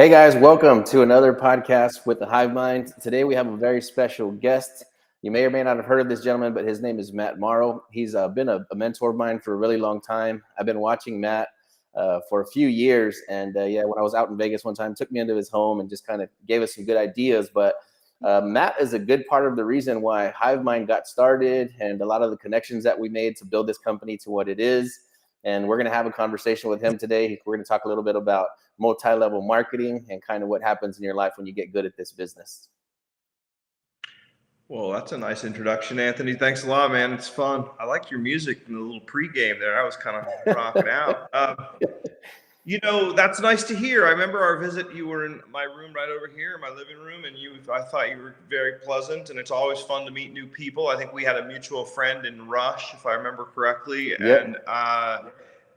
Hey guys, welcome to another podcast with the Hive Mind. Today we have a very special guest. You may or may not have heard of this gentleman, but his name is Matt Morrow. He's been a mentor of mine for a really long time. I've been watching Matt for a few years, and when I was out in Vegas one time, took me into his home and just kind of gave us some good ideas. But Matt is a good part of the reason why Hive Mind got started, and a lot of the connections that we made to build this company to what it is. And we're going to have a conversation with him today. We're going to talk a little bit about multi-level marketing and kind of what happens in your life when you get good at this business. Well, that's a nice introduction, Anthony. Thanks a lot, man. It's fun. I like your music and the little pregame there. I was kind of rocking out. That's nice to hear. I remember our visit. You were in my room right over here, my living room, and I thought you were very pleasant, and it's always fun to meet new people. I think we had a mutual friend in Rush, if I remember correctly. Yep.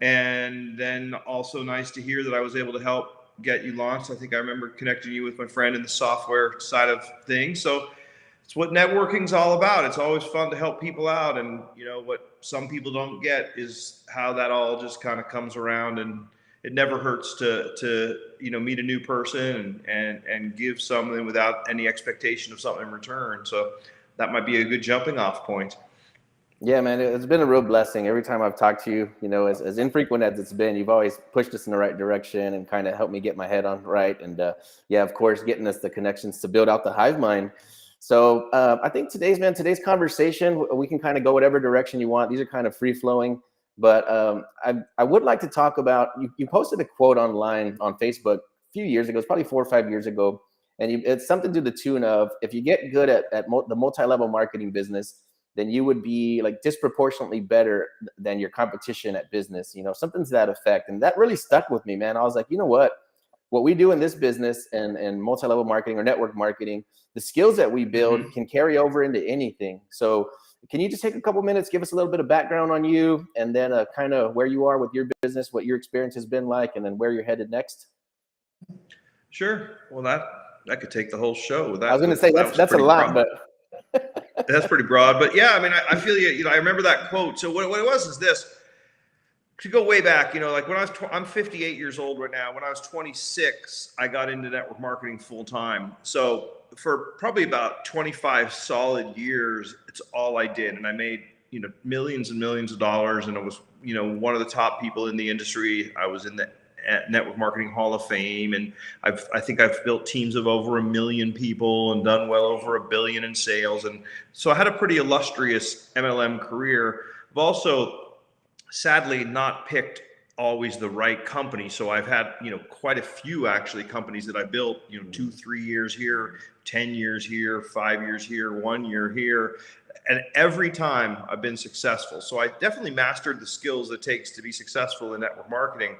And then also nice to hear that I was able to help get you launched. I think I remember connecting you with my friend in the software side of things. So it's what networking's all about. It's always fun to help people out. And, what some people don't get is how that all just kind of comes around, and it never hurts to meet a new person and give something without any expectation of something in return. So that might be a good jumping off point. Yeah, man, it's been a real blessing. Every time I've talked to you, as infrequent as it's been, you've always pushed us in the right direction and kind of helped me get my head on right. And of course, getting us the connections to build out the Hive Mind. So I think today's conversation, we can kind of go whatever direction you want. These are kind of free flowing, but I would like to talk about, you posted a quote online on Facebook a few years ago, it's probably 4 or 5 years ago. And it's something to the tune of, if you get good at the multi-level marketing business, then you would be like disproportionately better than your competition at business, something to that effect. And that really stuck with me, man. I was like, you know what we do in this business and multi-level marketing or network marketing, the skills that we build can carry over into anything. So can you just take a couple minutes, give us a little bit of background on you, and then kind of where you are with your business, what your experience has been like, and then where you're headed next? Sure. Well, that could take the whole show. I was going to say that's a lot, but that's pretty broad. But yeah, I mean, I feel you. I remember that quote. So what it was is this. To go way back, like when I'm 58 years old right now. When I was 26, I got into network marketing full time. So for probably about 25 solid years, it's all I did, and I made millions and millions of dollars, and I was one of the top people in the industry. I was in the Network Marketing Hall of Fame, and I think I've built teams of over 1 million people and done well over $1 billion in sales, and so I had a pretty illustrious MLM career. I've also sadly not picked always the right company. So I've had, quite a few actually companies that I built, 2-3 years here, 10 years here, 5 years here, 1 year here. And every time I've been successful. So I definitely mastered the skills it takes to be successful in network marketing.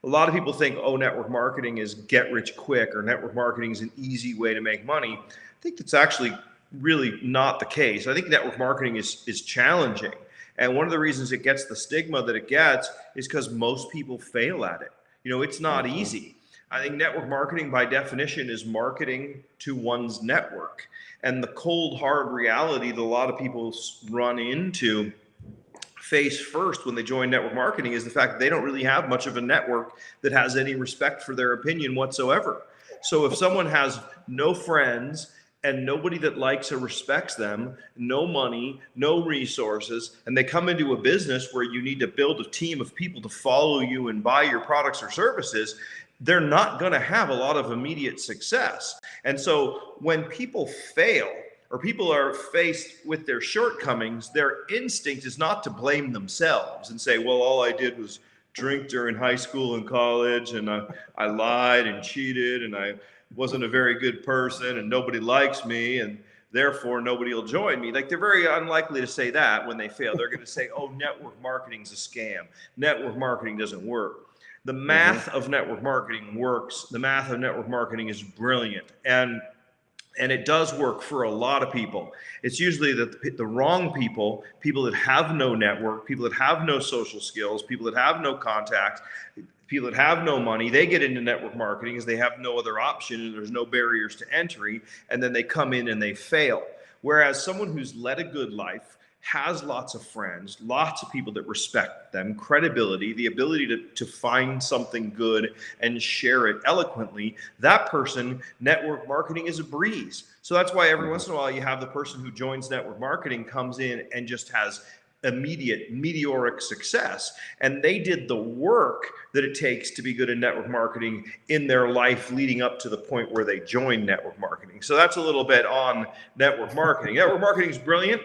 A lot of people think, network marketing is get rich quick, or network marketing is an easy way to make money. I think that's actually really not the case. I think network marketing is challenging. And one of the reasons it gets the stigma that it gets is because most people fail at it. It's not easy. I think network marketing by definition is marketing to one's network. And the cold, hard reality that a lot of people run into face first when they join network marketing is the fact that they don't really have much of a network that has any respect for their opinion whatsoever. So if someone has no friends and nobody that likes or respects them, no money, no resources, and they come into a business where you need to build a team of people to follow you and buy your products or services, they're not going to have a lot of immediate success. And so when people fail, or people are faced with their shortcomings, their instinct is not to blame themselves and say, well, all I did was drink during high school and college, and I lied and cheated, and I wasn't a very good person, and nobody likes me, and therefore nobody will join me. Like, they're very unlikely to say that when they fail. They're going to say, network marketing's a scam. Network marketing doesn't work. The math of network marketing works. The math of network marketing is brilliant. And it does work for a lot of people. It's usually the wrong people that have no network, people that have no social skills, people that have no contacts, people that have no money. They get into network marketing as they have no other option, and there's no barriers to entry, and then they come in and they fail. Whereas someone who's led a good life, has lots of friends, lots of people that respect them, credibility, the ability to find something good and share it eloquently, that person, network marketing is a breeze. So that's why every once in a while you have the person who joins network marketing, comes in and just has immediate meteoric success, and they did the work that it takes to be good in network marketing in their life leading up to the point where they join network marketing. So that's a little bit on network marketing. Network marketing is brilliant.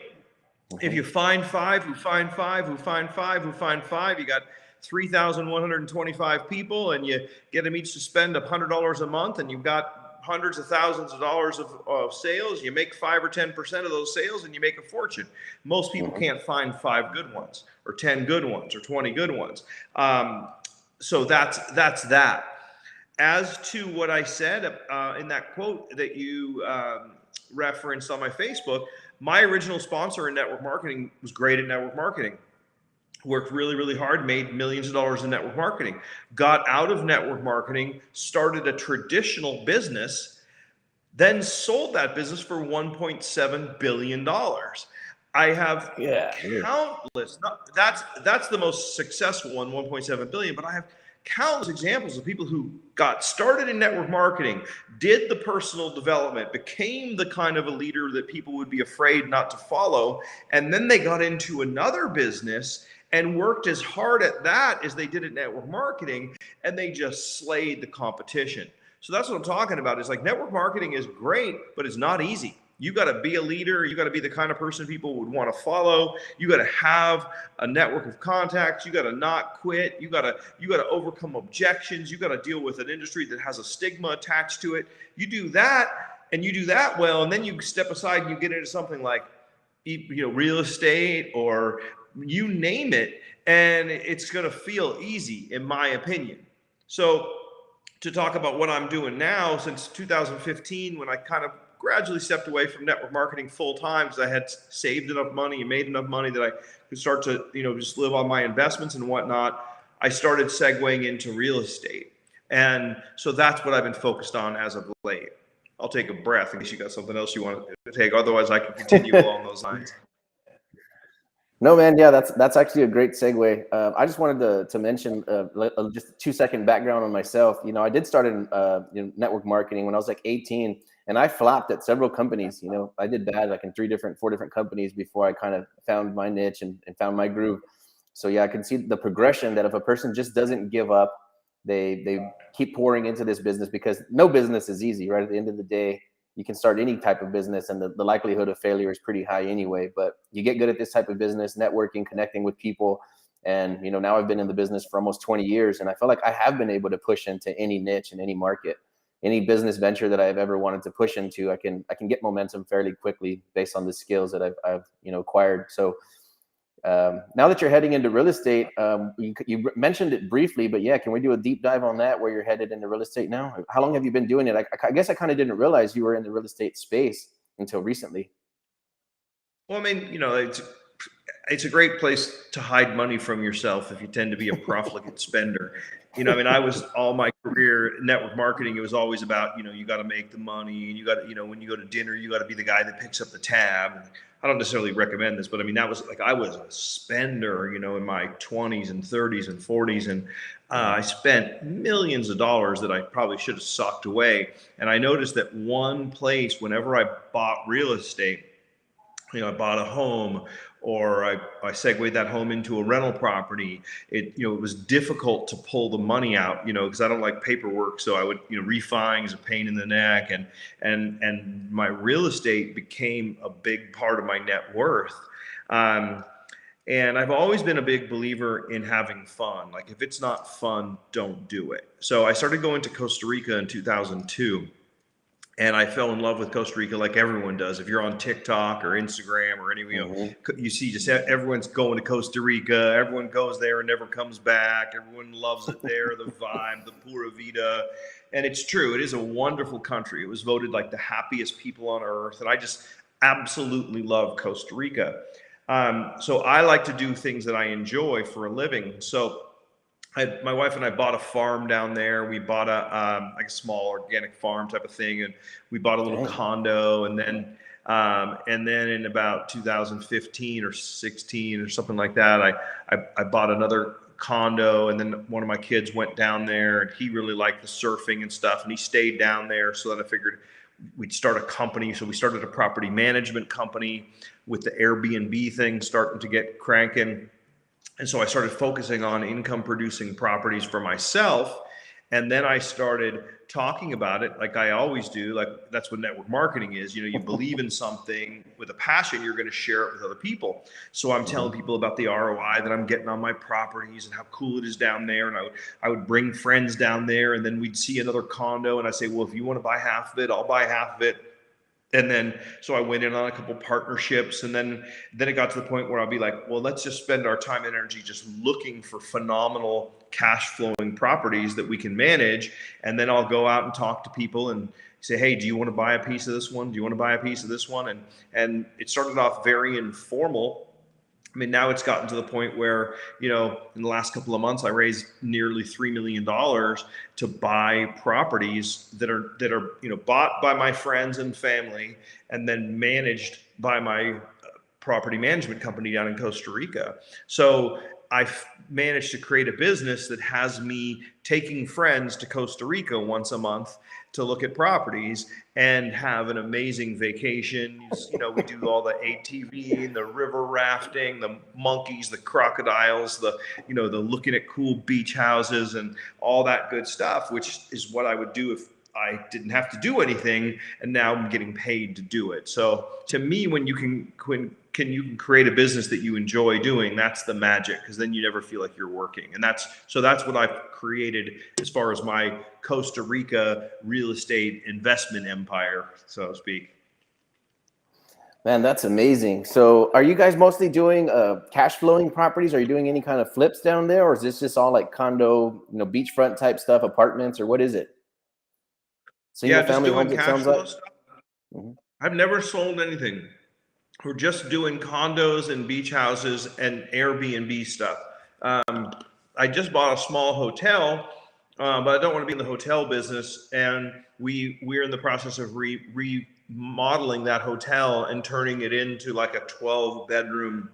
If you find five who find five who find five who find five, you got 3,125 people, and you get them each to spend $100 a month, and you've got hundreds of thousands of dollars of sales. You make 5 or 10% of those sales, and you make a fortune. Most people can't find 5 good ones, or 10 good ones, or 20 good ones. So that's that. As to what I said in that quote that you referenced on my Facebook, my original sponsor in network marketing was great at network marketing. Worked really, really hard, made millions of dollars in network marketing, got out of network marketing, started a traditional business, then sold that business for $1.7 billion. I have countless, that's the most successful one, 1.7 billion, but I have countless examples of people who got started in network marketing, did the personal development, became the kind of a leader that people would be afraid not to follow, and then they got into another business and worked as hard at that as they did at network marketing, and they just slayed the competition. So that's what I'm talking about. Is like network marketing is great, but it's not easy. You got to be a leader. You got to be the kind of person people would want to follow. You got to have a network of contacts. You got to not quit. You got to overcome objections. You got to deal with an industry that has a stigma attached to it. You do that, and you do that well, and then you step aside and you get into something like, real estate, or you name it, and it's going to feel easy, in my opinion. So to talk about what I'm doing now, since 2015, when I kind of gradually stepped away from network marketing full time because I had saved enough money and made enough money that I could start to, just live on my investments and whatnot, I started segueing into real estate. And so that's what I've been focused on as of late. I'll take a breath in case you got something else you want to take. Otherwise, I can continue along those lines. No, man. Yeah, that's actually a great segue. I just wanted to mention just a 2-second background on myself. I did start in network marketing when I was like 18, and I flopped at several companies. I did bad like in 4 different companies before I kind of found my niche and found my groove. So yeah, I can see the progression that if a person just doesn't give up, they keep pouring into this business, because no business is easy, right? At the end of the day, you can start any type of business, and the likelihood of failure is pretty high anyway. But you get good at this type of business, networking, connecting with people. And, now I've been in the business for almost 20 years, and I feel like I have been able to push into any niche and any market, any business venture that I've ever wanted to push into. I can get momentum fairly quickly based on the skills that I've acquired. So now that you're heading into real estate, you mentioned it briefly, but yeah, can we do a deep dive on that, where you're headed into real estate now? How long have you been doing it? I guess I kind of didn't realize you were in the real estate space until recently. Well, I mean, it's a great place to hide money from yourself if you tend to be a profligate spender. I was all my career network marketing. It was always about, you got to make the money, and you got to, when you go to dinner, you got to be the guy that picks up the tab. I don't necessarily recommend this, but I mean, that was like, I was a spender, in my 20s and 30s and 40s. And I spent millions of dollars that I probably should have socked away. And I noticed that one place, whenever I bought real estate, I bought a home, or I segued that home into a rental property. It was difficult to pull the money out, because I don't like paperwork. So I would, refining is a pain in the neck, and my real estate became a big part of my net worth. And I've always been a big believer in having fun. Like, if it's not fun, don't do it. So I started going to Costa Rica in 2002. And I fell in love with Costa Rica, like everyone does. If you're on TikTok or Instagram or anywhere, you see just everyone's going to Costa Rica. Everyone goes there and never comes back. Everyone loves it there, the vibe, the pura vida. And it's true. It is a wonderful country. It was voted like the happiest people on earth. And I just absolutely love Costa Rica. So I like to do things that I enjoy for a living. So my wife and I bought a farm down there. We bought a like a small organic farm type of thing, and we bought a little condo, and then And then in about 2015 or 16 or something like that, I bought another condo, and then one of my kids went down there, and he really liked the surfing and stuff, and he stayed down there. So then I figured we'd start a company. So we started a property management company with the Airbnb thing starting to get cranking. And so I started focusing on income producing properties for myself. And then I started talking about it like I always do. Like that's what network marketing is. You know, you believe in something with a passion, you're going to share it with other people. So I'm telling people about the ROI that I'm getting on my properties and how cool it is down there. And I would bring friends down there, and then we'd see another condo, and I say, well, if you want to buy half of it, I'll buy half of it. And then, so I went in on a couple partnerships, and then it got to the point where I'll be like, well, let's just spend our time and energy just looking for phenomenal cash flowing properties that we can manage. And then I'll go out and talk to people and say, hey, do you want to buy a piece of this one? Do you want to buy a piece of this one? And it started off very informal. I mean, now it's gotten to the point where, you know, in the last couple of months, I raised nearly $3 million to buy properties that are, you know, bought by my friends and family and then managed by my property management company down in Costa Rica. So I've managed to create a business that has me taking friends to Costa Rica once a month to look at properties and have an amazing vacation. You know, we do all the ATV, the river rafting, the monkeys, the crocodiles, the, you know, the looking at cool beach houses and all that good stuff, which is what I would do if I didn't have to do anything, and now I'm getting paid to do it. So to me, when you can create a business that you enjoy doing, that's the magic, because then you never feel like you're working. And that's what I've created as far as my Costa Rica real estate investment empire, so to speak. Man, that's amazing. So are you guys mostly doing cash flowing properties? Are you doing any kind of flips down there, or is this just all like condo, you know, beachfront type stuff, apartments, or what is it? Single Yeah, just family doing homes, it cash sounds like. flow stuff. I've never sold anything. We're just doing condos and beach houses and Airbnb stuff. I just bought a small hotel, but I don't want to be in the hotel business. And we're in the process of remodeling that hotel and turning it into like a 12-bedroom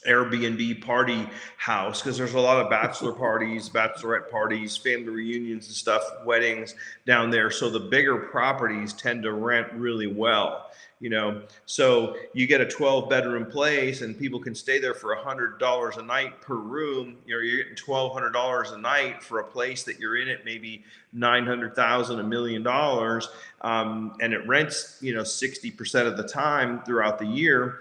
Airbnb party house, because there's a lot of bachelor parties, bachelorette parties, family reunions and stuff, weddings down there. So the bigger properties tend to rent really well, you know. So you get a 12-bedroom place and people can stay there for $100 a night per room. You know, you're getting $1,200 a night for a place that you're in at maybe $900,000, $1 million, and it rents, you know, 60% of the time throughout the year,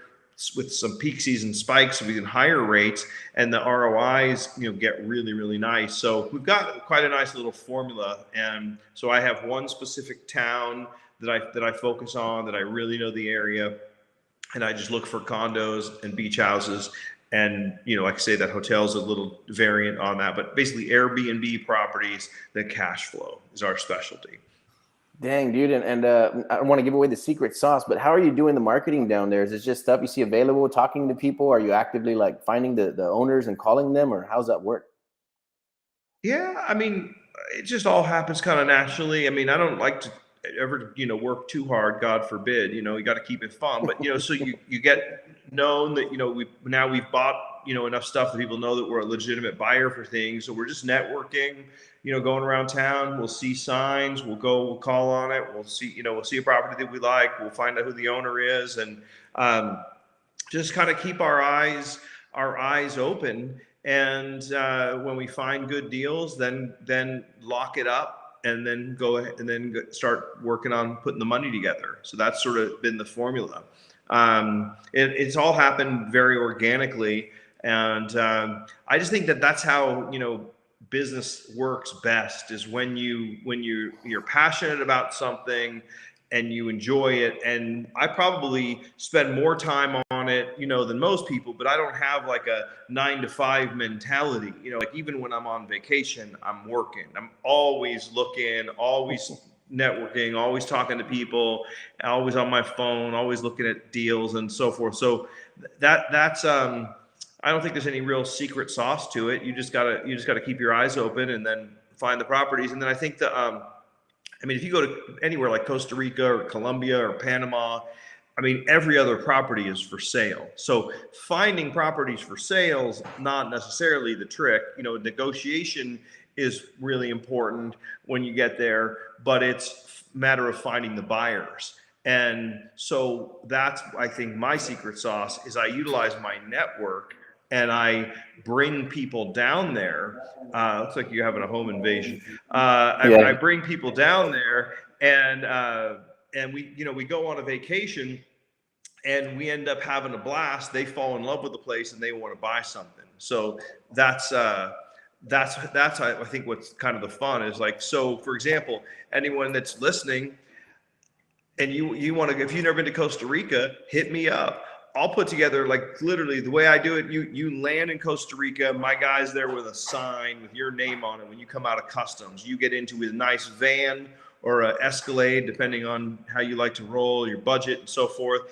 with some peak season spikes with higher rates, and the ROIs, you know, get really, really nice. So we've got quite a nice little formula. And so I have one specific town that I focus on, that I really know the area, and I just look for condos and beach houses. And, you know, like I say, that hotel's a little variant on that, but basically Airbnb properties that cash flow is our specialty. Dang, dude. And I don't want to give away the secret sauce, but how are you doing the marketing down there? Is it just stuff you see available, talking to people? Are you actively like finding the owners and calling them, or how's that work? Yeah, I mean, it just all happens kind of naturally. I mean, I don't like to ever, you know, work too hard, God forbid. You know, you got to keep it fun. But, you know, so you get known that, you know, we've bought, you know, enough stuff that people know that we're a legitimate buyer for things. So we're just networking, you know, going around town. We'll see signs, we'll call on it. We'll see, you know, we'll see a property that we like. We'll find out who the owner is, and just kind of keep our eyes open. And when we find good deals, then lock it up, and then go ahead and then start working on putting the money together. So that's sort of been the formula. It's all happened very organically, and I just think that that's how, you know, business works best, is when you're passionate about something and you enjoy it. And I probably spend more time on it, you know, than most people, but I don't have like a 9 to 5 mentality. You know, like even when I'm on vacation, I'm working. I'm always looking, always networking, always talking to people, always on my phone, always looking at deals and so forth. So that's I don't think there's any real secret sauce to it. You just gotta keep your eyes open and then find the properties. And then I think that I mean, if you go to anywhere like Costa Rica or Colombia or Panama, I mean, every other property is for sale. So finding properties for sales, not necessarily the trick. You know, negotiation is really important when you get there, but it's a matter of finding the buyers. And so that's, I think, my secret sauce is I utilize my network and I bring people down there. Looks like you're having a home invasion. I bring people down there, and we go on a vacation, and we end up having a blast. They fall in love with the place and they want to buy something. So that's I think what's kind of the fun is like, so for example, anyone that's listening and you want to, if you've never been to Costa Rica, hit me up. I'll put together, like, literally the way I do it. You land in Costa Rica, my guy's there with a sign with your name on it. When you come out of customs, you get into a nice van or a Escalade, depending on how you like to roll, your budget and so forth.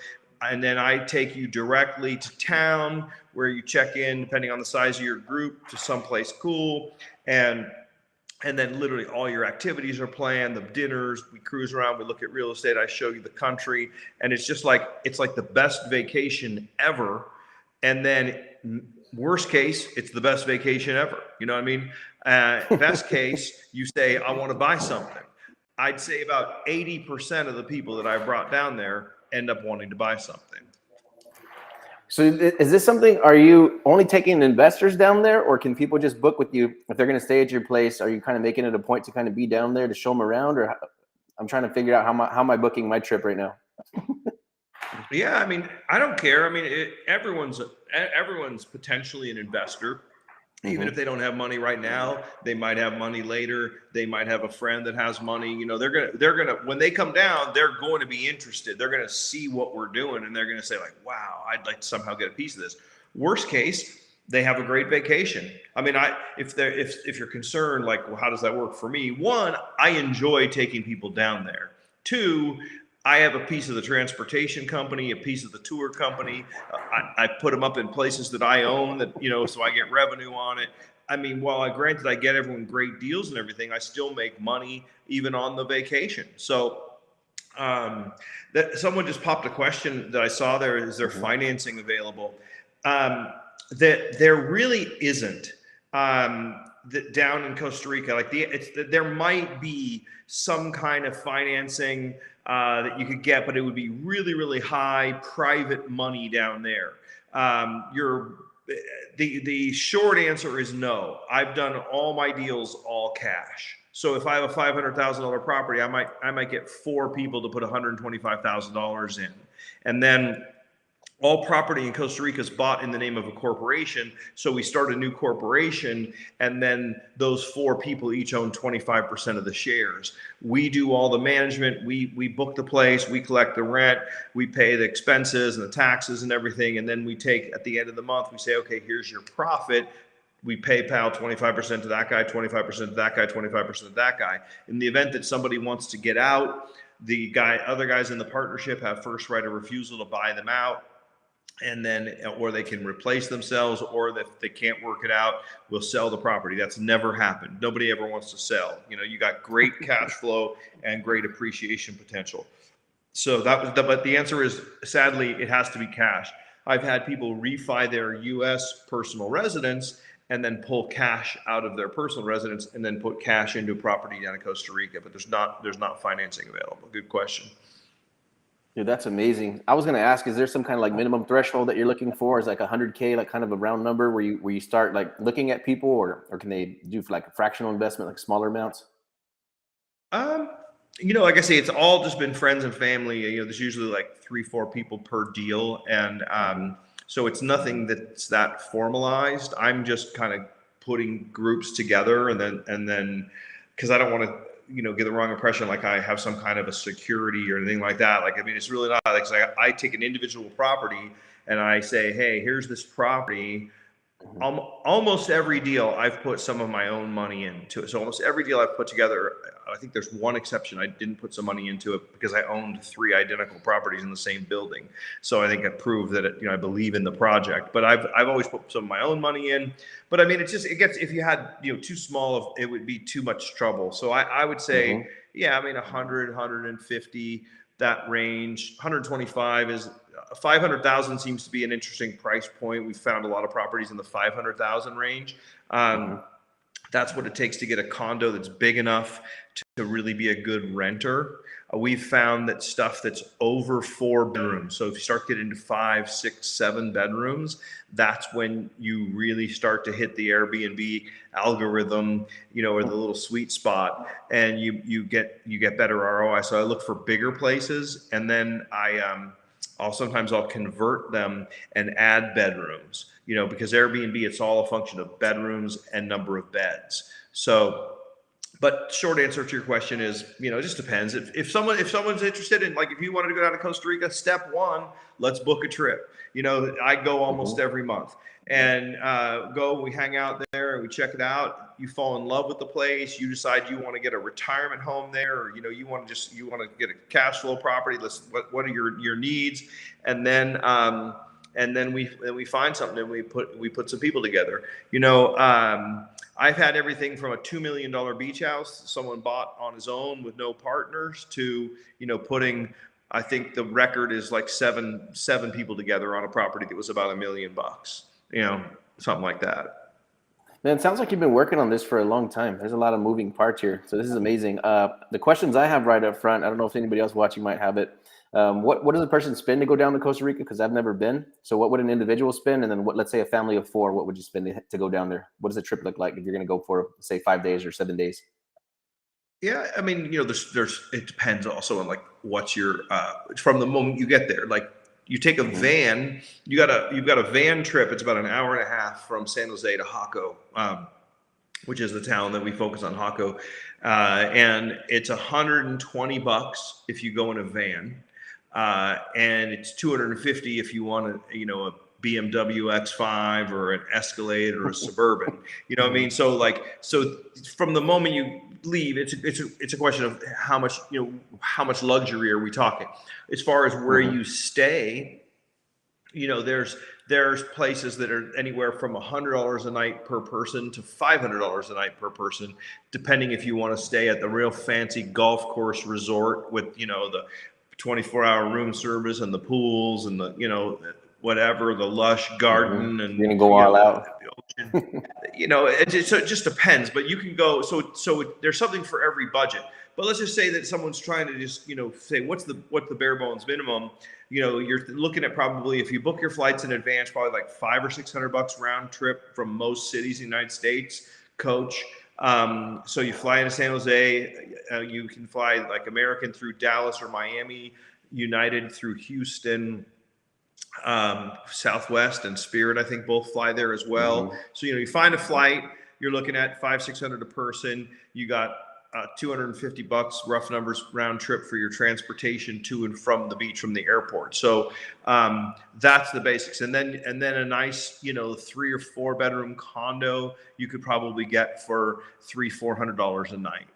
And then I take you directly to town where you check in, depending on the size of your group, to someplace cool. And then literally all your activities are planned, the dinners, we cruise around, we look at real estate, I show you the country. And it's just like, it's like the best vacation ever. And then worst case, it's the best vacation ever. You know what I mean? Best case, you say, I want to buy something. I'd say about 80% of the people that I brought down there end up wanting to buy something. So is this something, are you only taking investors down there, or can people just book with you if they're going to stay at your place? Are you kind of making it a point to kind of be down there to show them around? Or I'm trying to figure out how am I booking my trip right now? Yeah, I mean, I don't care. I mean, everyone's potentially an investor. Even if they don't have money right now, they might have money later. They might have a friend that has money. You know, they're gonna when they come down, they're going to be interested. They're gonna see what we're doing, and they're gonna say like, "Wow, I'd like to somehow get a piece of this." Worst case, they have a great vacation. I mean, if you're concerned, like, well, how does that work for me? One, I enjoy taking people down there. Two, I have a piece of the transportation company, a piece of the tour company. I put them up in places that I own, that, you know, so I get revenue on it. I mean, while I get everyone great deals and everything, I still make money even on the vacation. So that someone just popped a question that I saw there: is there financing available? That there really isn't. Down in Costa Rica, like there might be some kind of financing that you could get, but it would be really, really high private money down there. The short answer is no. I've done all my deals all cash. So if I have a $500,000 property, I might get 4 people to put $125,000 in, and then all property in Costa Rica is bought in the name of a corporation. So we start a new corporation, and then those 4 people each own 25% of the shares. We do all the management. We book the place. We collect the rent. We pay the expenses and the taxes and everything. And then we take, at the end of the month, we say, okay, here's your profit. We PayPal 25% to that guy, 25% to that guy, 25% to that guy. In the event that somebody wants to get out, other guys in the partnership have first right of refusal to buy them out. And then, or they can replace themselves, or if they can't work it out, we'll sell the property. That's never happened. Nobody ever wants to sell. You know, you got great cash flow and great appreciation potential. So but the answer is, sadly, it has to be cash. I've had people refi their U.S. personal residence and then pull cash out of their personal residence and then put cash into a property down in Costa Rica, but there's not financing available. Good question. Dude, that's amazing. I was going to ask, is there some kind of like minimum threshold that you're looking for? Is like 100K, like kind of a round number where you start like looking at people, or can they do like a fractional investment, like smaller amounts? You know, like I say, it's all just been friends and family. You know, there's usually like 3-4 people per deal. And so it's nothing that's that formalized. I'm just kind of putting groups together, and then because I don't want to, you know, get the wrong impression like I have some kind of a security or anything like that. Like, I mean, it's really not. Like, I take an individual property and I say, hey, here's this property. Almost every deal I've put some of my own money into it. So almost every deal I've put together, I think there's one exception. I didn't put some money into it because I owned 3 identical properties in the same building. So I think I proved that I believe in the project. But I've always put some of my own money in. But I mean, it gets, if you had, you know, too small, it would be too much trouble. So I would say, yeah, I mean, 100, 150 that range. 125 is 500,000 seems to be an interesting price point. We've found a lot of properties in the 500,000 range. That's what it takes to get a condo that's big enough to really be a good renter. We've found that stuff that's over 4 bedrooms. So if you start getting into 5, 6, 7 bedrooms, that's when you really start to hit the Airbnb algorithm, or the little sweet spot, and you get better ROI. So I look for bigger places, and then I'll convert them and add bedrooms, because Airbnb, it's all a function of bedrooms and number of beds. So, but short answer to your question is, it just depends. If someone's interested in, like, if you wanted to go down to Costa Rica, step one, let's book a trip. I go almost every month, and we hang out there and we check it out. You fall in love with the place. You decide you want to get a retirement home there, or you want to get a cash flow property. What are your needs? And then we find something, and we put some people together. I've had everything from a $2 million beach house someone bought on his own with no partners to, putting, I think the record is like seven people together on a property that was about $1 million, something like that. Man, it sounds like you've been working on this for a long time. There's a lot of moving parts here. So this is amazing. The questions I have right up front, I don't know if anybody else watching might have it. What does a person spend to go down to Costa Rica? Because I've never been. So what would an individual spend? And then let's say a family of 4, what would you spend to go down there? What does a trip look like if you're going to go for, say, 5 days or 7 days? Yeah, I mean, it depends also on, like, what's your from the moment you get there. Like, you take a van, you've got a van trip. It's about an hour and a half from San Jose to Jaco, which is the town that we focus on, Jaco, and it's $120 if you go in a van. And it's $250 if you want a BMW X5 or an Escalade or a Suburban. What I mean? So from the moment you leave, it's a question of how much luxury are we talking? As far as where you stay, there's places that are anywhere from $100 a night per person to $500 a night per person, depending if you want to stay at the real fancy golf course resort with the 24-hour room service and the pools and the the lush garden, and you're gonna go all out. The ocean. It just depends, but you can go. So there's something for every budget. But let's just say that someone's trying to just say what's the bare bones minimum. You're looking at, probably, if you book your flights in advance, probably like $500 or $600 round trip from most cities in the United States, coach. So you fly into San Jose, you can fly like American through Dallas or Miami, United through Houston, Southwest and Spirit, I think, both fly there as well. So, you find a flight, you're looking at $500-$600 a person. You got $250, rough numbers, round trip for your transportation to and from the beach, from the airport. So that's the basics. And then a nice, 3 or 4 bedroom condo you could probably get for $300-$400 a night.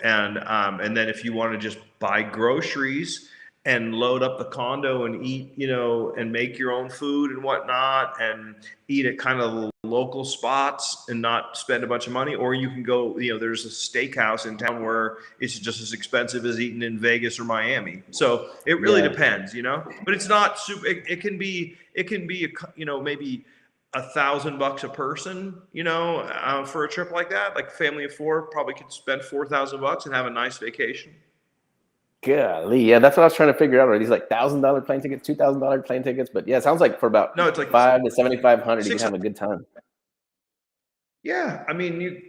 And then if you want to just buy groceries and load up the condo and eat, and make your own food and whatnot, and eat at kind of local spots and not spend a bunch of money. Or you can go, there's a steakhouse in town where it's just as expensive as eating in Vegas or Miami. So it really depends, but it's not super. It can be, maybe $1,000 a person, for a trip like that. Like, a family of 4 probably could spend $4,000 and have a nice vacation. Golly, yeah, that's what I was trying to figure out. Are these like $1,000 plane tickets, $2,000 plane tickets? But yeah, it sounds like for about it's like $500 to $7,500, you can have a good time. Yeah, I mean,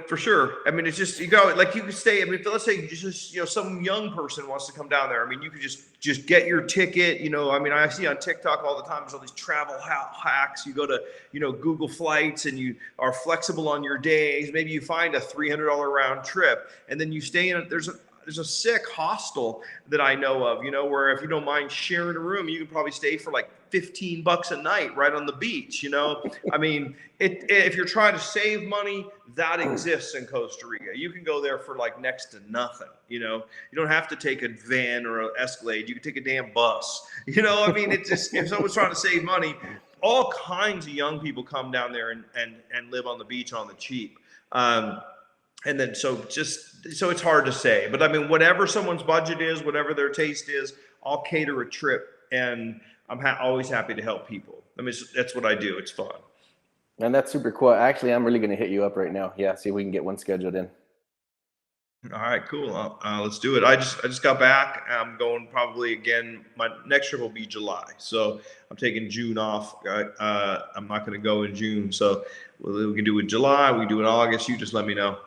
for sure. I mean, it's just, you go, like, you could stay. I mean, let's say just some young person wants to come down there. I mean, you could just get your ticket. I mean, I see on TikTok all the time, there's all these travel hacks. You go to, Google Flights, and you are flexible on your days. Maybe you find a $300 round trip, and then you stay in. There's a sick hostel that I know of, where if you don't mind sharing a room, you can probably stay for like $15 a night right on the beach. I mean, if you're trying to save money, that exists in Costa Rica. You can go there for like next to nothing. You don't have to take a van or an Escalade. You can take a damn bus. I mean, it's just, if someone's trying to save money, all kinds of young people come down there and live on the beach on the cheap. And then so it's hard to say, but I mean, whatever someone's budget is, whatever their taste is, I'll cater a trip, and I'm always happy to help people. I mean, that's what I do. It's fun. And that's super cool. Actually, I'm really going to hit you up right now. Yeah, see if we can get one scheduled in. All right, cool. Let's do it. I just got back. I'm going probably again. My next trip will be July, so I'm taking June off. I'm not going to go in June, so we can do it in July. We can do it in August. You just let me know.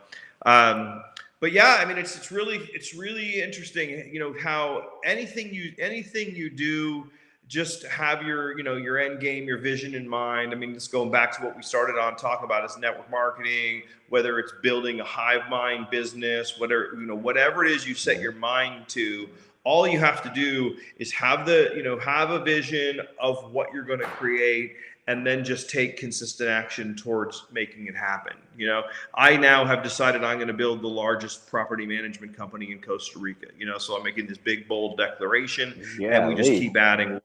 But yeah, I mean, it's really interesting. You know how anything you do, just have your end game, your vision in mind. I mean, just going back to what we started on talking about is network marketing, whether it's building a hive mind business, whatever it is you set your mind to. All you have to do is have a vision of what you're going to create, and then just take consistent action towards making it happen. I now have decided I'm going to build the largest property management company in Costa Rica. So I'm making this big, bold declaration, and Yeah, we just keep adding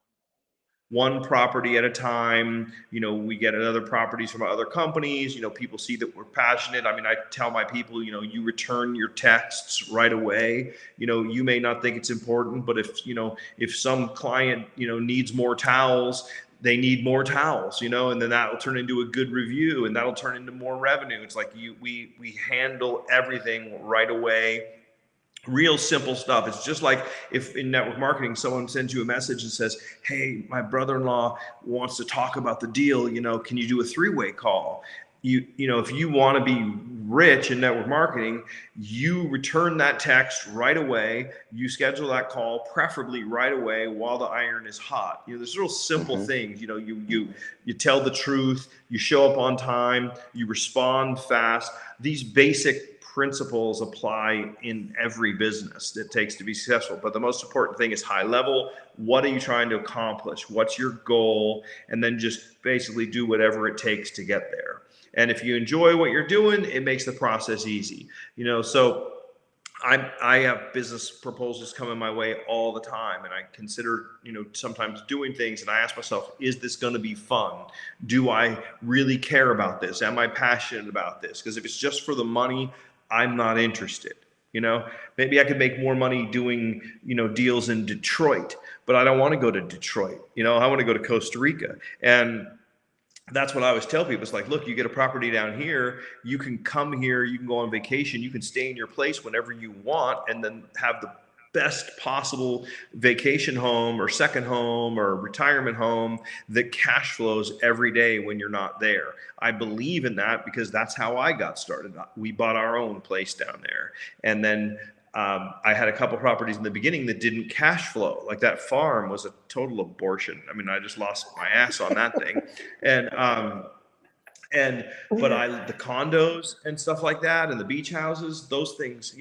one property at a time. We get other properties from other companies. People see that we're passionate. I mean, I tell my people, you return your texts right away. You may not think it's important, but if some client, needs more towels, they need more towels, and then that will turn into a good review, and that'll turn into more revenue. It's like we handle everything right away. Real simple stuff. It's just like if in network marketing, someone sends you a message and says, "Hey, my brother-in-law wants to talk about the deal. Can you do a three-way call?" If you want to be rich in network marketing, you return that text right away. You schedule that call, preferably right away while the iron is hot. There's real simple things. You tell the truth. You show up on time. You respond fast. These basic principles apply in every business that takes to be successful. But the most important thing is high level. What are you trying to accomplish? What's your goal? And then just basically do whatever it takes to get there. And if you enjoy what you're doing, it makes the process easy. So I have business proposals coming my way all the time, and I consider, sometimes doing things, and I ask myself, is this going to be fun? Do I really care about this? Am I passionate about this? Because if it's just for the money, I'm not interested. Maybe I could make more money doing, deals in Detroit, but I don't want to go to Detroit. I want to go to Costa Rica. And that's what I always tell people. It's like, look, you get a property down here, you can come here, you can go on vacation, you can stay in your place whenever you want, and then have the best possible vacation home or second home or retirement home that cash flows every day when you're not there. I believe in that because that's how I got started. We bought our own place down there. And then I had a couple properties in the beginning that didn't cash flow. Like that farm was a total abortion. I mean, I just lost my ass on that thing. But the condos and stuff like that, and the beach houses, those things,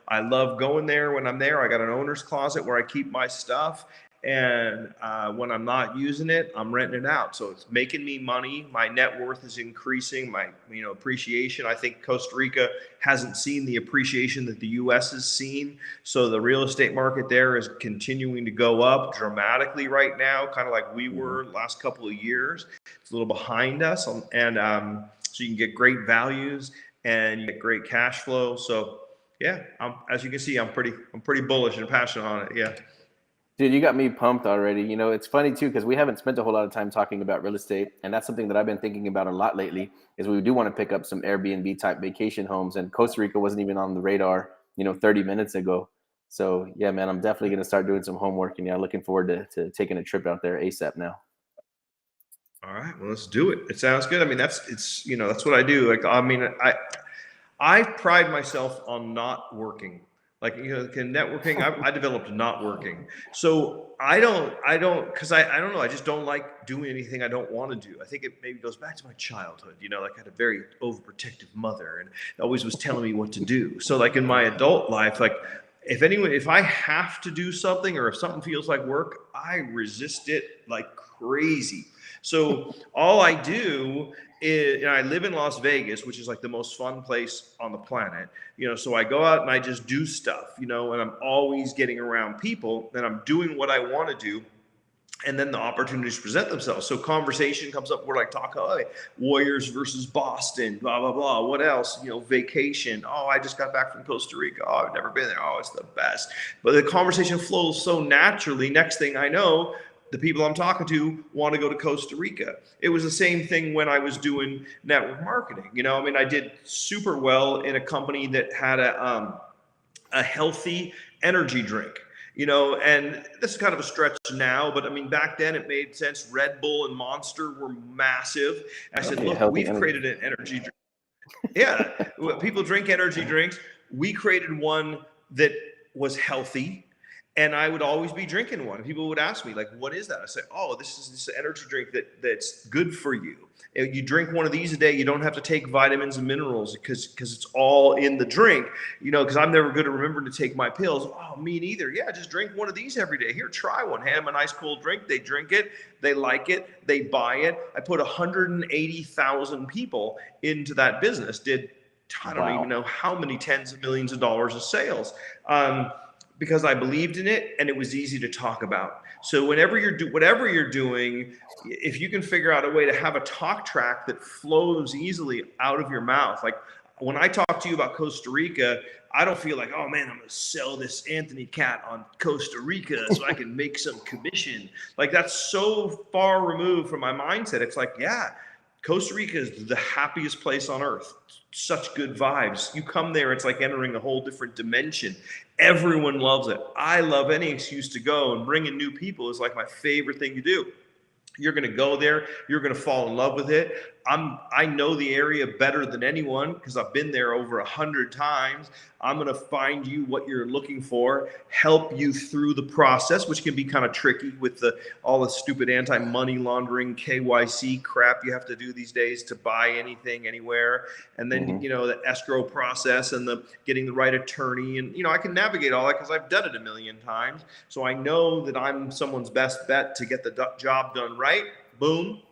I love going there. When I'm there, I got an owner's closet where I keep my stuff. And when I'm not using it, I'm renting it out. So it's making me money. My net worth is increasing. My appreciation. I think Costa Rica hasn't seen the appreciation that the U.S. has seen. So the real estate market there is continuing to go up dramatically right now, kind of like we were last couple of years. It's a little behind us, and so you can get great values and you get great cash flow. So yeah, as you can see, I'm pretty bullish and passionate on it. Yeah. Dude, you got me pumped already. It's funny too, because we haven't spent a whole lot of time talking about real estate. And that's something that I've been thinking about a lot lately is we do want to pick up some Airbnb type vacation homes. And Costa Rica wasn't even on the radar, 30 minutes ago. So yeah, man, I'm definitely going to start doing some homework, and yeah, looking forward to taking a trip out there ASAP now. All right, well, let's do it. It sounds good. I mean, that's what I do. Like, I mean, I pride myself on not working. Like, in networking, I developed not working. So I don't, because I don't know. I just don't like doing anything I don't want to do. I think it maybe goes back to my childhood. Like I had a very overprotective mother and always was telling me what to do. So like in my adult life, like if I have to do something or if something feels like work, I resist it like crazy. So all I do is, I live in Las Vegas, which is like the most fun place on the planet. So I go out and I just do stuff, and I'm always getting around people and I'm doing what I want to do. And then the opportunities present themselves. So conversation comes up. We're like talking, oh, Warriors versus Boston, blah, blah, blah. What else? Vacation. Oh, I just got back from Costa Rica. Oh, I've never been there. Oh, it's the best. But the conversation flows so naturally. Next thing I know, the people I'm talking to want to go to Costa Rica. It was the same thing when I was doing network marketing. I did super well in a company that had a healthy energy drink. And this is kind of a stretch now, but back then it made sense. Red Bull and Monster were massive. And I said, look, we've created an energy drink. Yeah, people drink energy drinks. We created one that was healthy, and I would always be drinking one. People would ask me, like, what is that? I say, oh, this is this energy drink that's good for you. You drink one of these a day, you don't have to take vitamins and minerals because it's all in the drink, because I'm never good at remembering to take my pills. Oh, me neither. Yeah, just drink one of these every day. Here, try one. Have a nice cold drink. They drink it. They like it. They buy it. I put 180,000 people into that business. I don't even know how many tens of millions of dollars of sales. Because I believed in it and it was easy to talk about. So whatever you're doing, if you can figure out a way to have a talk track that flows easily out of your mouth. Like when I talk to you about Costa Rica, I don't feel like, oh man, I'm going to sell this Anthony cat on Costa Rica so I can make some commission. Like that's so far removed from my mindset. It's like, yeah, Costa Rica is the happiest place on earth. Such good vibes. You come there, it's like entering a whole different dimension. Everyone loves it. I love any excuse to go, and bringing new people is like my favorite thing to do. You're going to go there. You're going to fall in love with it. I know the area better than anyone because I've been there over 100 times. I'm going to find you what you're looking for, help you through the process, which can be kind of tricky with all the stupid anti-money laundering KYC crap you have to do these days to buy anything anywhere. And then, the escrow process and the getting the right attorney. And, I can navigate all that because I've done it a million times. So I know that I'm someone's best bet to get the job done right. Boom.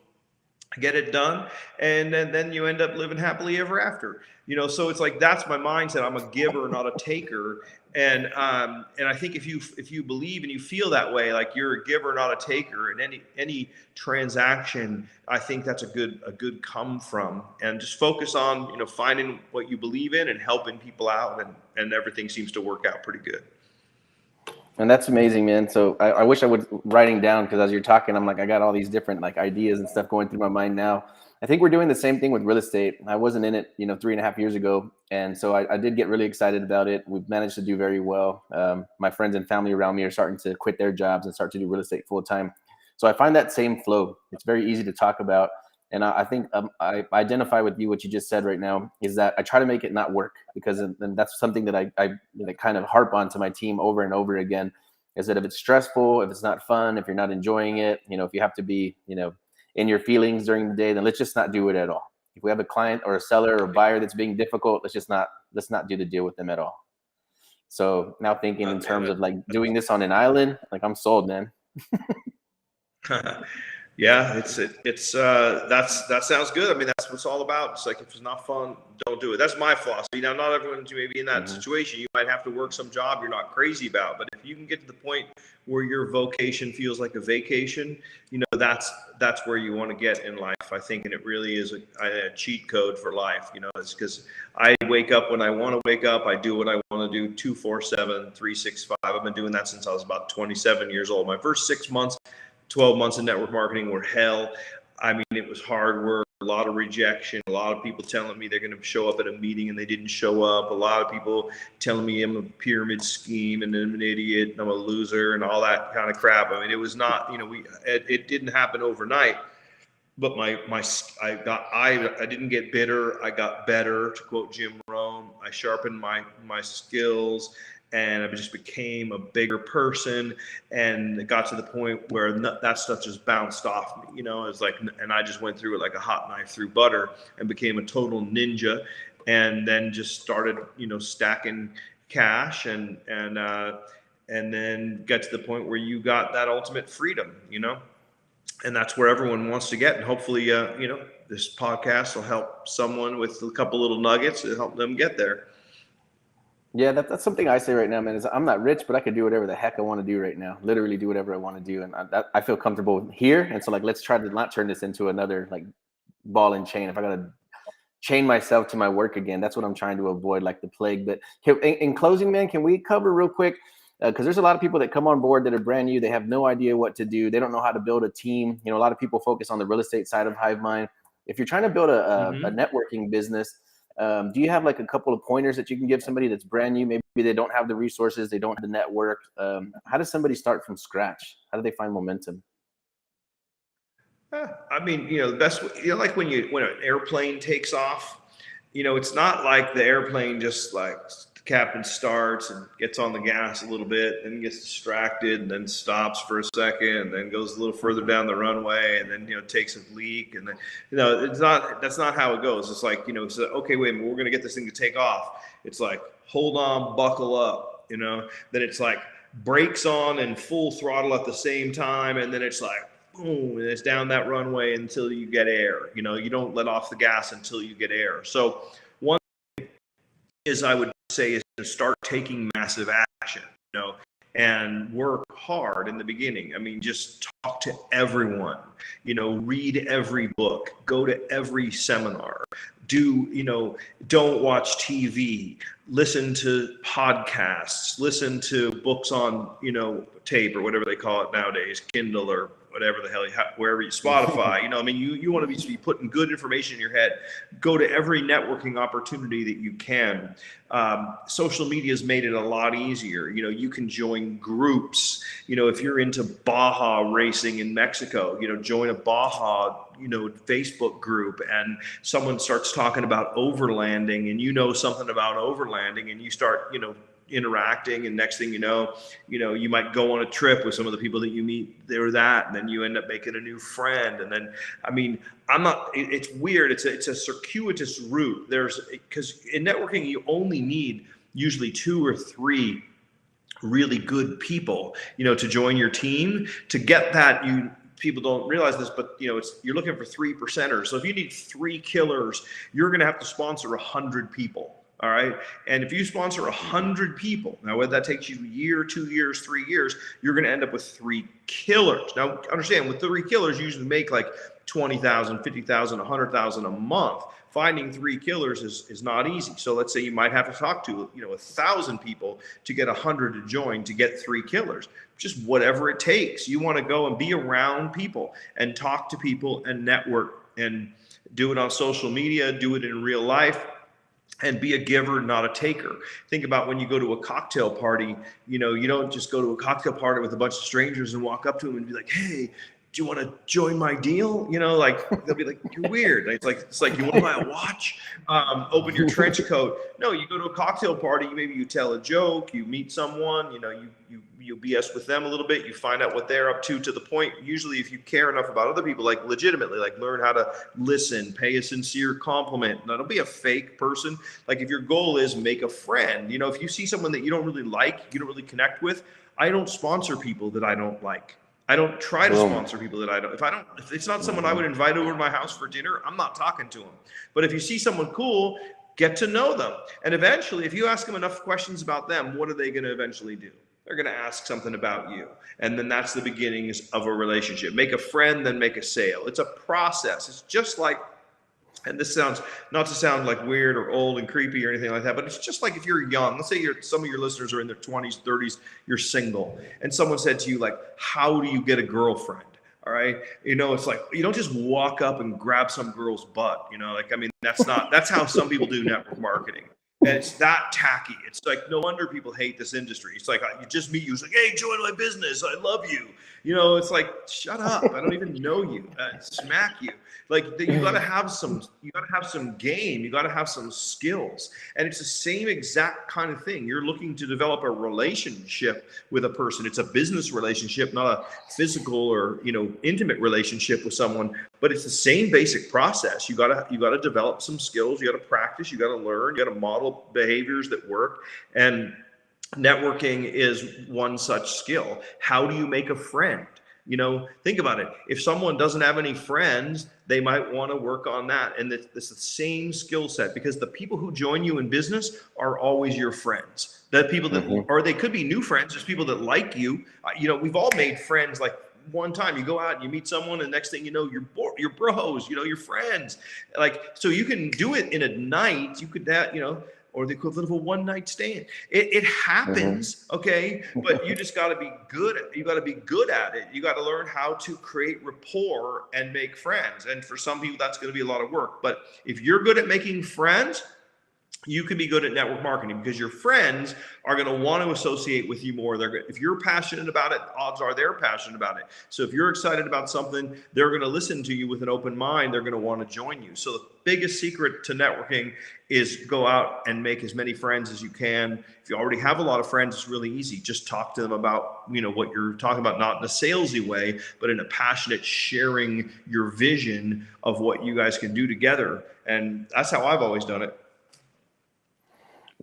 Get it done, and then you end up living happily ever after. So it's like that's my mindset. I'm a giver, not a taker, and I think if you believe and you feel that way, like you're a giver, not a taker, in any transaction, I think that's a good come from, and just focus on finding what you believe in and helping people out, and everything seems to work out pretty good. And that's amazing, man. So I wish I would writing down, because as you're talking, I'm like, I got all these different like ideas and stuff going through my mind now. I think we're doing the same thing with real estate. I wasn't in it, 3.5 years ago. And so I did get really excited about it. We've managed to do very well. My friends and family around me are starting to quit their jobs and start to do real estate full time. So I find that same flow. It's very easy to talk about. And I think I identify with you. What you just said right now is that I try to make it not work, because then that's something that I kind of harp on to my team over and over again, is that if it's stressful, if it's not fun, if you're not enjoying it, if you have to be, in your feelings during the day, then let's just not do it at all. If we have a client or a seller or a buyer that's being difficult, let's not do the deal with them at all. So now thinking in terms of like doing this on an island, like I'm sold, man. Yeah, that sounds good. That's what it's all about. It's like, if it's not fun, don't do it. That's my philosophy. Now, not everyone's maybe in that situation. You might have to work some job you're not crazy about, but if you can get to the point where your vocation feels like a vacation, that's where you want to get in life, I think. And it really is a cheat code for life. It's because I wake up when I want to wake up. I do what I want to do 24/7, 365. I've been doing that since I was about 27 years old. My first 12 months of network marketing were hell. It was hard work, a lot of rejection, a lot of people telling me they're going to show up at a meeting and they didn't show up. A lot of people telling me I'm a pyramid scheme and I'm an idiot and I'm a loser and all that kind of crap. It was not, it didn't happen overnight. But I didn't get bitter. I got better, to quote Jim Rohn. I sharpened my skills, and I just became a bigger person, and it got to the point where that stuff just bounced off me. It's like, and I just went through it like a hot knife through butter and became a total ninja, and then just started, stacking cash and then get to the point where you got that ultimate freedom, and that's where everyone wants to get. And hopefully, this podcast will help someone with a couple little nuggets to help them get there. Yeah, that's something I say right now, man. Is I'm not rich, but I can do whatever the heck I want to do right now. Literally do whatever I want to do, and I feel comfortable here. And so, like, let's try to not turn this into another like ball and chain. If I gotta chain myself to my work again, that's what I'm trying to avoid, like the plague. But in closing, man, can we cover real quick? Because there's a lot of people that come on board that are brand new. They have no idea what to do. They don't know how to build a team. You know, a lot of people focus on the real estate side of HiveMind. If you're trying to build a networking business, do you have like a couple of pointers that you can give somebody that's brand new? Maybe they don't have the resources, they don't have the network. How does somebody start from scratch? How do they find momentum? I mean, the best, like when an airplane takes off, it's not like the airplane just like the captain starts and gets on the gas a little bit, then gets distracted and then stops for a second and then goes a little further down the runway and then, takes a leak. And then, that's not how it goes. It's like, it's like, okay, wait a minute, we're going to get this thing to take off. It's like, hold on, buckle up, then it's like brakes on and full throttle at the same time. And then it's like, boom, and it's down that runway until you get air. You don't let off the gas until you get air. So one thing is I would say is to start taking massive action, and work hard in the beginning. I mean, just talk to everyone, read every book, go to every seminar, don't watch TV, listen to podcasts, listen to books on, tape or whatever they call it nowadays, Kindle or whatever the hell, wherever you, Spotify, you want to be putting good information in your head. Go to every networking opportunity that you can. Social media has made it a lot easier. You can join groups. If you're into Baja racing in Mexico, join a Baja, Facebook group, and someone starts talking about overlanding and something about overlanding and you start, interacting, and next thing you might go on a trip with some of the people that you meet there, and then you end up making a new friend. And then, I mean, it's weird. It's a circuitous route. Because in networking, you only need usually 2 or 3 really good people, to join your team. To get that, people don't realize this, but you're looking for 3 percenters. So if you need 3 killers, you're going to have to sponsor 100 people. All right. And if you sponsor 100 people, now whether that takes you a year, 2 years, 3 years, you're going to end up with 3 killers. Now, understand, with 3 killers, you usually make like 20,000, 50,000, 100,000 a month. Finding 3 killers is not easy. So let's say you might have to talk to 1,000 people to get 100 to join to get 3 killers. Just whatever it takes. You want to go and be around people and talk to people and network, and do it on social media, do it in real life. And be a giver, not a taker. Think about when you go to a cocktail party, you don't just go to a cocktail party with a bunch of strangers and walk up to them and be like, hey, do you want to join my deal? Like they'll be like, you're weird. It's like you want to buy a watch? Open your trench coat. No, you go to a cocktail party. Maybe you tell a joke. You meet someone. You BS with them a little bit. You find out what they're up to the point. Usually, if you care enough about other people, like legitimately, like learn how to listen, pay a sincere compliment. Now, don't be a fake person. Like if your goal is make a friend. If you see someone that you don't really like, you don't really connect with. I don't sponsor people that I don't like. I don't try to sponsor people that I don't. If it's not someone I would invite over to my house for dinner, I'm not talking to them. But if you see someone cool, get to know them. And eventually, if you ask them enough questions about them, what are they going to eventually do? They're going to ask something about you. And then that's the beginnings of a relationship. Make a friend, then make a sale. It's a process. It's just like, and this sounds, not to sound like weird or old and creepy or anything like that, but it's just like if you're young, let's say some of your listeners are in their 20s, 30s, you're single, and someone said to you, like, how do you get a girlfriend? All right. It's like, you don't just walk up and grab some girl's butt, that's how some people do network marketing. And it's that tacky. It's like, no wonder people hate this industry. It's like, you just meet you. It's like, hey, join my business. I love you. It's like, shut up. I don't even know you. Smack you. Like you got to have some game. You got to have some skills. And it's the same exact kind of thing. You're looking to develop a relationship with a person. It's a business relationship, not a physical or, intimate relationship with someone, but it's the same basic process. You got to develop some skills. You got to practice. You got to learn. You got to model behaviors that work. And networking is one such skill. How do you make a friend? You know, think about it. If someone doesn't have any friends, they might want to work on that. And it's the same skill set, because the people who join you in business are always your friends. The people that, or they could be new friends, just people that like you. You know, we've all made friends. Like one time you go out and you meet someone, and next thing you know, you're bros, you know, you're friends. Like, so you can do it in a night. You could, you know, or the equivalent of a one-night stand. It happens, okay? But you just got to be good. You got to be good at it. You got to learn how to create rapport and make friends. And for some people, that's going to be a lot of work. But if you're good at making friends, you can be good at network marketing, because your friends are going to want to associate with you more. If you're passionate about it, odds are they're passionate about it. So if you're excited about something, they're going to listen to you with an open mind. They're going to want to join you. So the biggest secret to networking is go out and make as many friends as you can. If you already have a lot of friends, it's really easy. Just talk to them about, you know, what you're talking about, not in a salesy way, but in a passionate sharing your vision of what you guys can do together. And that's how I've always done it.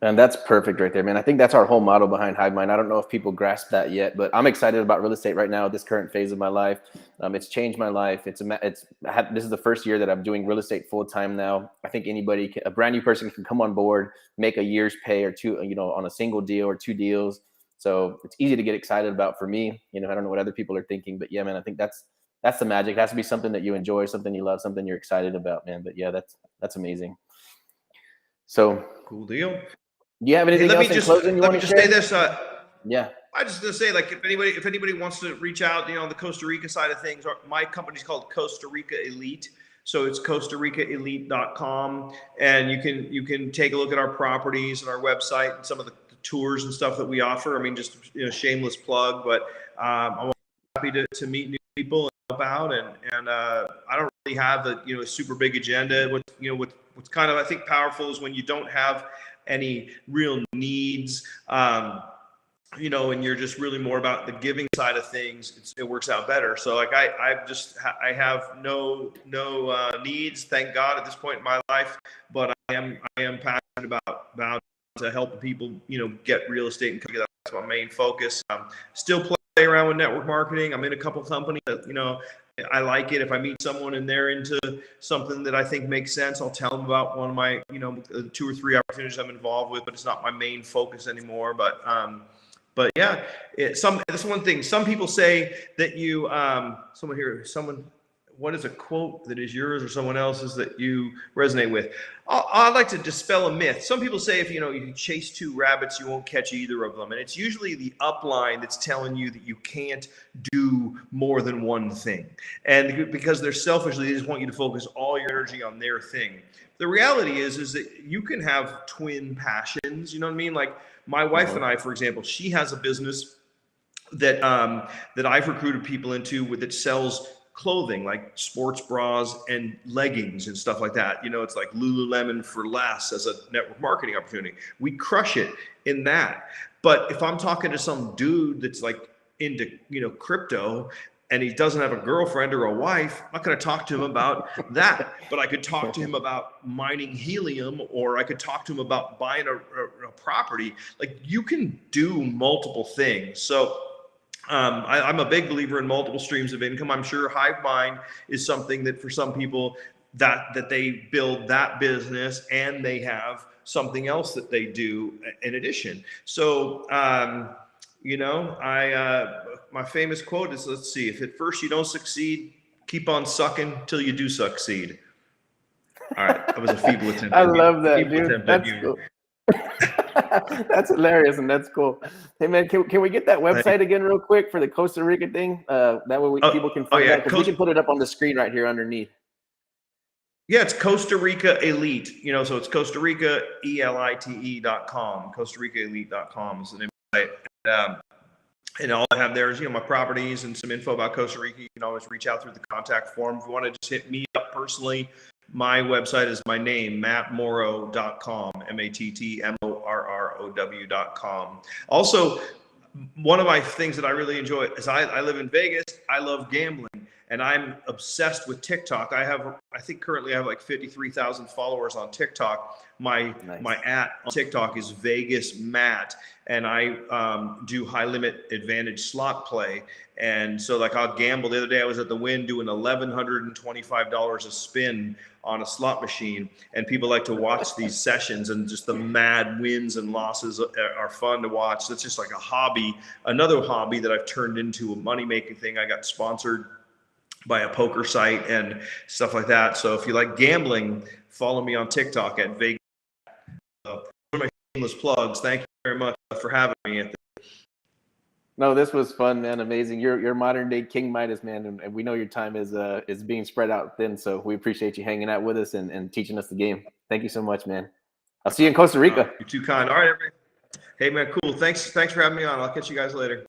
And that's perfect right there, man. I think that's our whole motto behind Hive Mind. I don't know if people grasp that yet, but I'm excited about real estate right now at this current phase of my life. It's changed my life. This is the first year that I'm doing real estate full time now. I think a brand new person can come on board, make a year's pay or two, you know, on a single deal or two deals. So it's easy to get excited about for me. You know, I don't know what other people are thinking, but yeah, man, I think that's the magic. It has to be something that you enjoy, something you love, something you're excited about, man. But yeah, that's amazing. So cool deal. Do you have anything else in closing you want to share? Let me just say this. Yeah. I just gonna say, like, if anybody wants to reach out, you know, on the Costa Rica side of things, my company's called Costa Rica Elite. So it's CostaRicaElite.com, and you can take a look at our properties and our website and some of the tours and stuff that we offer. I mean, just, you know, shameless plug, but I'm happy to meet new people and help out. And I don't really have a super big agenda. What's kind of, I think, powerful is when you don't have any real needs, and you're just really more about the giving side of things. It works out better. So like I have no needs, thank God, at this point in my life, but I am passionate about to help people, get real estate, and that's my main focus. Still play around with network marketing. I'm in a couple companies that, I like it. If I meet someone and they're into something that I think makes sense, I'll tell them about one of my, 2 or 3 opportunities I'm involved with, but it's not my main focus anymore. But yeah, that's one thing. Some people say that what is a quote that is yours or someone else's that you resonate with? I'd like to dispel a myth. Some people say if you chase 2 rabbits, you won't catch either of them. And it's usually the upline that's telling you that you can't do more than one thing. And because they're selfishly, they just want you to focus all your energy on their thing. The reality is that you can have twin passions. You know what I mean? Like my wife and I, for example, she has a business that I've recruited people into that sells clothing, like sports bras and leggings and stuff like that. It's like Lululemon for less as a network marketing opportunity. We crush it in that. But if I'm talking to some dude that's like into, crypto, and he doesn't have a girlfriend or a wife, I'm not going to talk to him about that. But I could talk to him about mining helium, or I could talk to him about buying a property. Like, you can do multiple things. So I'm a big believer in multiple streams of income. I'm sure Hive Mind is something that for some people that they build that business and they have something else that they do in addition. So, my famous quote is, let's see, if at first you don't succeed, keep on sucking till you do succeed. All right. That was a feeble attempt. I love that, dude. That's cool. That's hilarious, and that's cool. Hey man, can we get that website again real quick for the Costa Rica thing? That way people can find out, because we can put it up on the screen right here underneath. Yeah, it's Costa Rica Elite. So it's Costa Rica ELITE.com. Costa Rica Elite.com is the name of the site. And all I have there is, my properties and some info about Costa Rica. You can always reach out through the contact form. If you want to just hit me up personally, my website is my name, mattmorrow.com, MATTMORROW.com. Also, one of my things that I really enjoy is I live in Vegas. I love gambling. and I'm obsessed with TikTok. I think currently I have like 53,000 followers on TikTok. My @ on TikTok is Vegas Matt, and I do high limit advantage slot play. And so like I'll gamble. The other day I was at the Wynn doing $1,125 a spin on a slot machine, and people like to watch these sessions, and just the mad wins and losses are fun to watch. That's just like a hobby, another hobby that I've turned into a money-making thing. I got sponsored by a poker site and stuff like that. So if you like gambling, follow me on TikTok at Vegas. One of my shameless plugs. Thank you very much for having me, Anthony. No, this was fun, man. Amazing. You're modern day King Midas, man, and we know your time is being spread out thin. So we appreciate you hanging out with us and teaching us the game. Thank you so much, man. I'll see you in Costa Rica. You're too kind. All right, everybody. Hey, man, cool. Thanks for having me on. I'll catch you guys later.